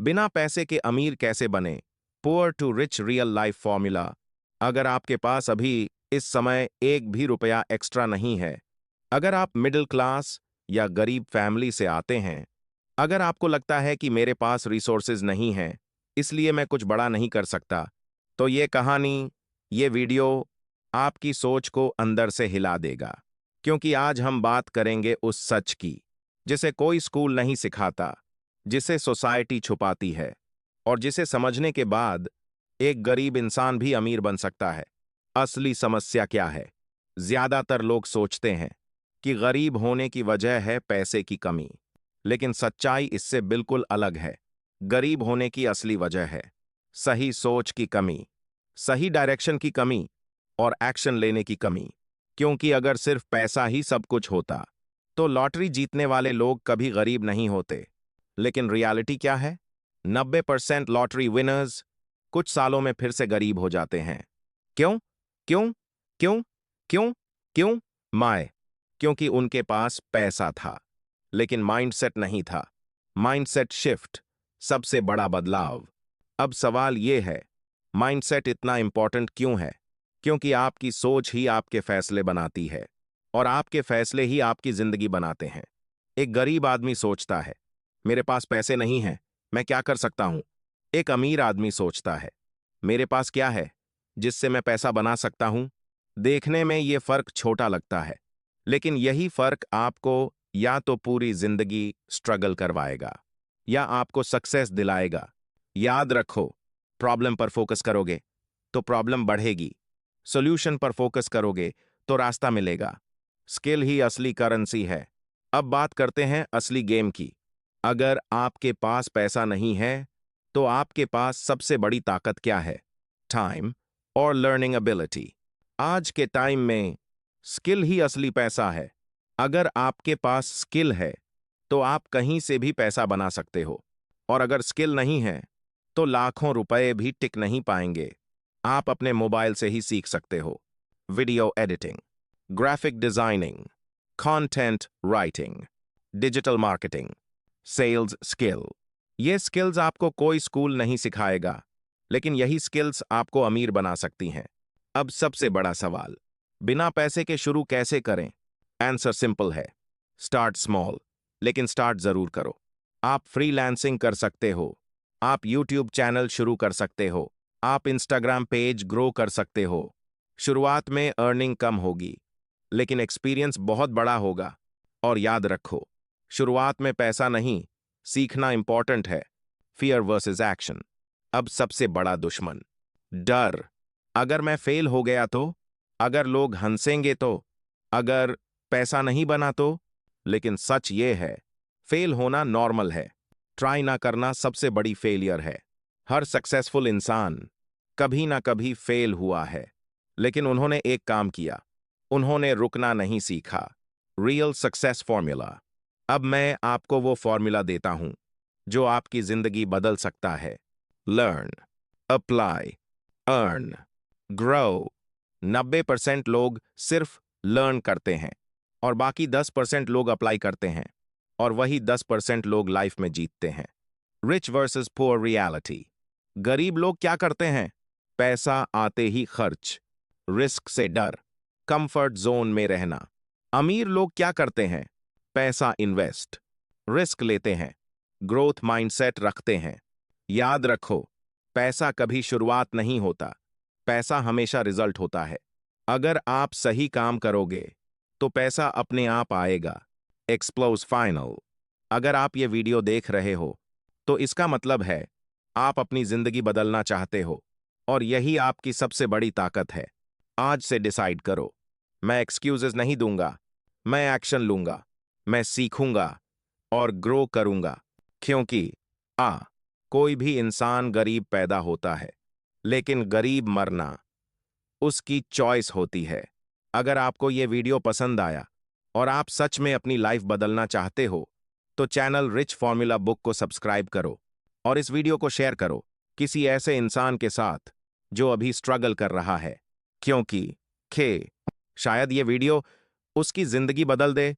बिना पैसे के अमीर कैसे बने? Poor to rich real life formula. अगर आपके पास अभी इस समय एक भी रुपया एक्स्ट्रा नहीं है, अगर आप मिडिल क्लास या गरीब फैमिली से आते हैं, अगर आपको लगता है कि मेरे पास रिसोर्सेज नहीं हैं, इसलिए मैं कुछ बड़ा नहीं कर सकता, तो ये कहानी, ये वीडियो आपकी सोच को अंदर से हिला देगा। क्योंकि आज हम बात करेंगे उस सच की, जिसे कोई स्कूल नहीं सिखाता, जिसे सोसाइटी छुपाती है, और जिसे समझने के बाद एक गरीब इंसान भी अमीर बन सकता है। असली समस्या क्या है? ज्यादातर लोग सोचते हैं कि गरीब होने की वजह है पैसे की कमी, लेकिन सच्चाई इससे बिल्कुल अलग है। गरीब होने की असली वजह है सही सोच की कमी, सही डायरेक्शन की कमी और एक्शन लेने की कमी। क्योंकि अगर सिर्फ पैसा ही सब कुछ होता, तो लॉटरी जीतने वाले लोग कभी गरीब नहीं होते। लेकिन रियलिटी क्या है? 90% लॉटरी विनर्स कुछ सालों में फिर से गरीब हो जाते हैं। क्यों? क्यों? क्यों? क्यों? क्यों? माय क्योंकि उनके पास पैसा था, लेकिन माइंडसेट नहीं था। माइंडसेट शिफ्ट, सबसे बड़ा बदलाव। अब सवाल यह है, माइंडसेट इतना इंपॉर्टेंट क्यों है? क्योंकि आपकी सोच ही आपके फैसले बनाती है, और आपके फैसले ही आपकी जिंदगी बनाते हैं। एक गरीब आदमी सोचता है, मेरे पास पैसे नहीं हैं, मैं क्या कर सकता हूं? एक अमीर आदमी सोचता है, मेरे पास क्या है जिससे मैं पैसा बना सकता हूं? देखने में यह फर्क छोटा लगता है, लेकिन यही फर्क आपको या तो पूरी जिंदगी स्ट्रगल करवाएगा या आपको सक्सेस दिलाएगा। याद रखो, प्रॉब्लम पर फोकस करोगे तो प्रॉब्लम बढ़ेगी, सॉल्यूशन पर फोकस करोगे तो रास्ता मिलेगा। स्किल ही असली करेंसी है। अब बात करते हैं असली गेम की। अगर आपके पास पैसा नहीं है, तो आपके पास सबसे बड़ी ताकत क्या है? टाइम और लर्निंग एबिलिटी। आज के टाइम में स्किल ही असली पैसा है। अगर आपके पास स्किल है, तो आप कहीं से भी पैसा बना सकते हो, और अगर स्किल नहीं है, तो लाखों रुपए भी टिक नहीं पाएंगे। आप अपने मोबाइल से ही सीख सकते हो। Video editing, graphic designing, content writing, digital marketing, sales skill. ये स्किल्स आपको कोई स्कूल नहीं सिखाएगा, लेकिन यही स्किल्स आपको अमीर बना सकती हैं। अब सबसे बड़ा सवाल, बिना पैसे के शुरू कैसे करें? आंसर सिंपल है, स्टार्ट स्मॉल, लेकिन स्टार्ट जरूर करो। आप फ्रीलांसिंग कर सकते हो, आप यूट्यूब चैनल शुरू कर सकते हो, आप इंस्टाग्राम पेज ग्रो कर सकते हो। शुरुआत में अर्निंग कम होगी, लेकिन एक्सपीरियंस बहुत बड़ा होगा। और याद रखो, शुरुआत में पैसा नहीं, सीखना इंपॉर्टेंट है। Fear versus action. अब सबसे बड़ा दुश्मन, डर। अगर मैं फेल हो गया तो? अगर लोग हंसेंगे तो? अगर पैसा नहीं बना तो? लेकिन सच ये है, फेल होना नॉर्मल है। ट्राई ना करना सबसे बड़ी फेलियर है। हर सक्सेसफुल इंसान कभी ना कभी फेल हुआ है, लेकिन उन्होंने एक काम किया, उन्होंने रुकना नहीं सीखा। Real success formula. अब मैं आपको वो फॉर्मूला देता हूं जो आपकी जिंदगी बदल सकता है। Learn, apply, earn, grow. 90% लोग सिर्फ लर्न करते हैं, और बाकी 10% लोग अप्लाई करते हैं, और वही 10% लोग लाइफ में जीतते हैं। Rich versus poor reality. गरीब लोग क्या करते हैं? पैसा आते ही खर्च, रिस्क से डर, कंफर्ट जोन में रहना। अमीर लोग क्या करते हैं? पैसा इन्वेस्ट, रिस्क लेते हैं, ग्रोथ माइंडसेट रखते हैं। याद रखो, पैसा कभी शुरुआत नहीं होता, पैसा हमेशा रिजल्ट होता है। अगर आप सही काम करोगे, तो पैसा अपने आप आएगा। एक्सप्लोज फाइनल। अगर आप ये वीडियो देख रहे हो, तो इसका मतलब है आप अपनी जिंदगी बदलना चाहते हो, और यही आपकी सबसे बड़ी ताकत है। आज से डिसाइड करो, मैं एक्सक्यूजेस नहीं दूंगा, मैं एक्शन लूंगा, मैं सीखूंगा और ग्रो करूंगा। क्योंकि कोई भी इंसान गरीब पैदा होता है, लेकिन गरीब मरना उसकी चॉइस होती है। अगर आपको ये वीडियो पसंद आया और आप सच में अपनी लाइफ बदलना चाहते हो, तो चैनल रिच फॉर्मूला बुक को सब्सक्राइब करो, और इस वीडियो को शेयर करो किसी ऐसे इंसान के साथ जो अभी स्ट्रगल कर रहा है। क्योंकि शायद ये वीडियो उसकी जिंदगी बदल दे।